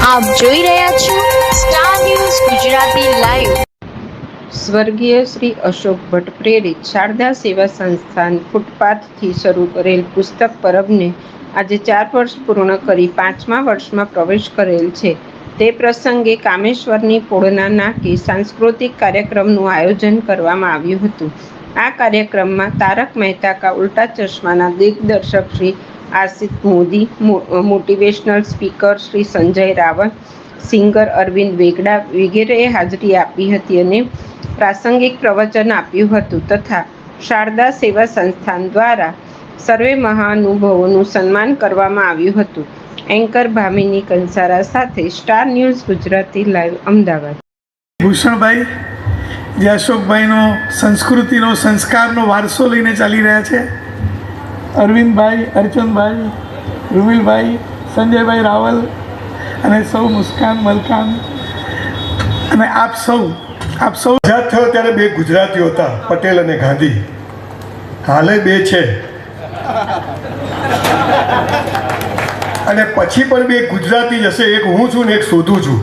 આપ જોઈ રહ્યા છો સ્ટાર ન્યૂઝ ગુજરાતી લાઈવ। સ્વર્ગીય શ્રી અશોક ભટ્ટ પ્રેરિત શારદા સેવા સંસ્થાન ફૂટપાથથી શરૂ કરેલ પુસ્તક પરબને આજે 4 વર્ષ પૂર્ણ કરી 5મા વર્ષમાં પ્રવેશ કરેલ છે। તે પ્રસંગે કામેશ્વરની પોળના નાકે સાંસ્કૃતિક કાર્યક્રમનું આયોજન કરવામાં આવ્યું હતું। આ કાર્યક્રમમાં તારક મહેતા કા ઉલ્ટા ચશ્માના દિગ્દર્શક Shri Ashish Modi, motivational speaker Shri Sanjay Raval, singer Arvind Vegda વગેરેએ હાજરી આપી હતી અને પ્રાસંગિક પ્રવચન આપ્યું હતું તથા શારદા સેવા સંસ્થાન દ્વારા સર્વે મહાનુભાવોનું સન્માન કરવામાં આવ્યું હતું। એન્કર ભામિની કંસારા સાથે star news Gujarati live, Ahmedabad. ભૂષણભાઈ જે અશોકભાઈનો સંસ્કૃતિનો સંસ્કારનો વારસો લઈને ચાલી રહ્યા છે, અરવિંદભાઈ, અર્ચનભાઈ, રૂમિલભાઈ, સંજયભાઈ રાવલ અને સૌ મુસ્કાન મલકાન અને આપ સૌ આઝાદ થયો ત્યારે 2 ગુજરાતીઓ હતા, પટેલ અને ગાંધી। હાલે 2 છે અને પછી પણ 2 ગુજરાતી જશે, એક હું છું ને એક શોધું છું।